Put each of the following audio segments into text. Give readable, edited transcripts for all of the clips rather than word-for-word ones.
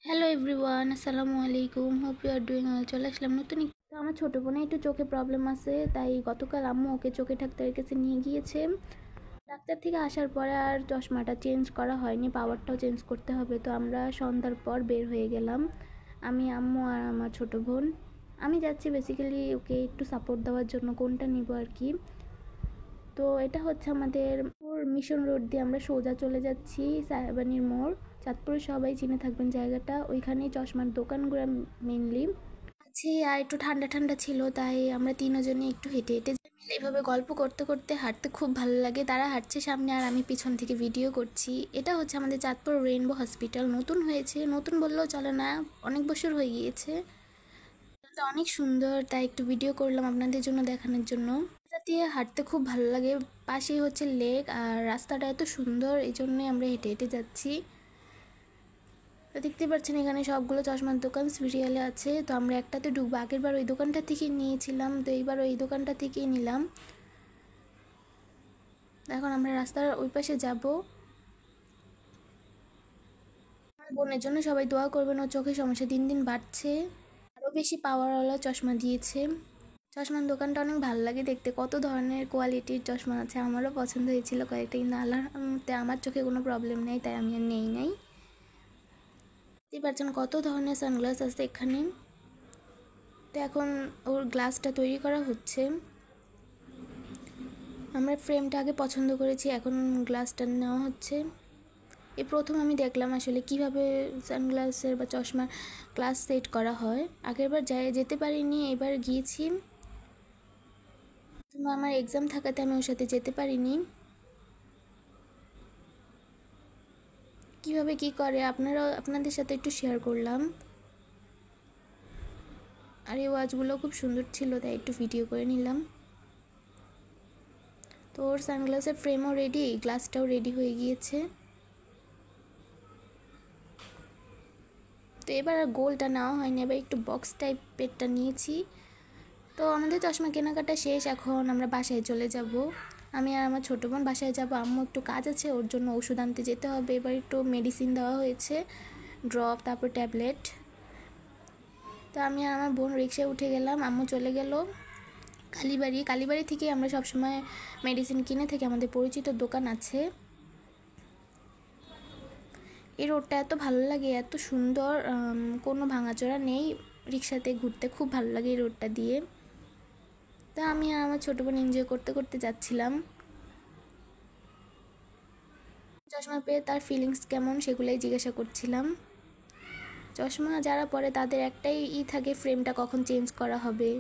Hello everyone, আসসালামু আলাইকুম। Hope you are doing well. চলে আসলাম নতুন তো আমার ছোটো বোনের একটু চোখে প্রবলেম আছে, তাই গতকাল আম্মু ওকে চোখে ডাক্তারের কাছে নিয়ে গিয়েছে। ডাক্তার থেকে আসার পরে আর চশমাটা চেঞ্জ করা হয়নি, পাওয়ারটাও চেঞ্জ করতে হবে। তো আমরা সন্ধ্যার পর বের হয়ে গেলাম, আমি, আম্মু আর আমার ছোটো বোন। আমি যাচ্ছি বেসিক্যালি ওকে একটু সাপোর্ট দেওয়ার জন্য, কোনটা নিব আর কি। তো এটা হচ্ছে আমাদের মিশন রোড দিয়ে আমরা সোজা চলে যাচ্ছি সাহেবানির মোড়। চাঁদপুরে সবাই চিনে থাকবেন জায়গাটা, ওইখানেই চশমার দোকানগুলো মেনলি আছে। আর একটু ঠান্ডা ঠান্ডা ছিল, তাই আমরা তিনজনে একটু হেঁটে হেঁটে মিলে এইভাবে গল্প করতে করতে হাঁটতে খুব ভালো লাগে। তারা হাঁটছে সামনে আর আমি পিছন থেকে ভিডিও করছি। এটা হচ্ছে আমাদের চাঁদপুর রেইনবো হসপিটাল, নতুন হয়েছে, নতুন বললেও চলে না, অনেক বছর হয়ে গিয়েছে। অনেক সুন্দর, তাই একটু ভিডিও করলাম আপনাদের জন্য, দেখানোর জন্য। রাস্তা দিয়ে হাঁটতে খুব ভালো লাগে, পাশেই হচ্ছে লেক আর রাস্তাটা এত সুন্দর, এই জন্যই আমরা হেঁটে হেঁটে যাচ্ছি। তো দেখতে পাচ্ছেন এখানে সবগুলো চশমার দোকান সিরিয়ালে আছে। তো আমরা একটাতে ঢুকবো, আগের বার ওই দোকানটা থেকে নিয়েছিলাম, তো এইবার ওই দোকানটা থেকেই নিলাম। এখন আমরা রাস্তার ওই পাশে যাব। আমার বোনের জন্য সবাই দোয়া করবেন, ও চোখের সমস্যা দিন দিন বাড়ছে, আরও বেশি পাওয়ারওয়ালা চশমা দিয়েছে। চশমার দোকানটা অনেক ভালো লাগে দেখতে, কত ধরনের কোয়ালিটির চশমা আছে। আমারও পছন্দ হয়েছিল কয়েকটা, কিন্তু আল্লাহর রহমতে আমার চোখে কোনো প্রবলেম নেই, তাই আমি আর নেই নাই। দেখতে পাচ্ছেন কত ধরনের সানগ্লাস আছে এখানে। তো এখন ওর গ্লাসটা তৈরি করা হচ্ছে। আমরা ফ্রেমটা আগে পছন্দ করেছি, এখন গ্লাসটা নেওয়া হচ্ছে। এই প্রথম আমি দেখলাম আসলে কিভাবে সানগ্লাসের বা চশমার গ্লাস সেট করা হয়। আগেরবার যেতে পারিনি, এবার গিয়েছি। আমার এক্সাম থাকাতে আমি ওর সাথে যেতে পারিনি। কিভাবে কি করে আপনাদের সাথে একটু শেয়ার করলাম। আর এই ওয়াচগুলো খুব সুন্দর ছিল, তাই একটু ভিডিও করে নিলাম। তো ওর সানগ্লাসের ফ্রেমও রেডি, গ্লাসটাও রেডি হয়ে গিয়েছে। তো এবার আর গোলটা নেওয়া হয়নি, এবার একটু বক্স টাইপেরটা নিয়েছি। তো আমাদের চশমা কেনাকাটা শেষ, এখন আমরা বাসায় চলে যাব। আমি আর আমার ছোটো বোন বাসায় যাব, আম্মু একটু কাজ আছে, ওর জন্য ওষুধ আনতে যেতে হবে। এবার একটু মেডিসিন দেওয়া হয়েছে, ড্রপ, তারপর ট্যাবলেট। তো আমি আর আমার বোন রিক্সায় উঠে গেলাম, আম্মু চলে গেল কালীবাড়ি থেকে আমরা সবসময় মেডিসিন কিনে থাকি, আমাদের পরিচিত দোকান আছে। এই রোডটা এত ভালো লাগে, এত সুন্দর, কোনো ভাঙাচোরা নেই, রিক্সাতে ঘুরতে খুব ভালো লাগে এই রোডটা দিয়ে। তো আমি আর আমার ছোটো বোন এনজয় করতে করতে যাচ্ছিলাম। চশমা পেয়ে তার ফিলিংস কেমন সেগুলোই জিজ্ঞাসা করছিলাম। চশমা যারা পরে তাদের একটাই থাকে, ফ্রেমটা কখন চেঞ্জ করা হবে।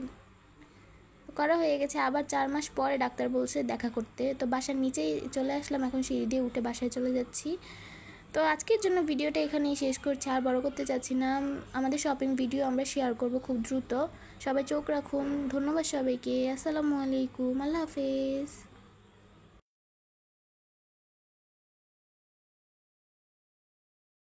করা হয়ে গেছে, আবার 4 মাস পরে ডাক্তার বলছে দেখা করতে। তো বাসার নিচেই চলে আসলাম, এখন সিঁড়ি দিয়ে উঠে বাসায় চলে যাচ্ছি। তো আজকের জন্য ভিডিওটা এখানেই শেষ করছি, আর বড় করতে চাচ্ছি না। আমাদের শপিং ভিডিও আমরা শেয়ার করব খুব দ্রুত। সবাই চোখ রাখুন। ধন্যবাদ সবাইকে। আসসালামু আলাইকুম, আল্লাহ হাফেজ।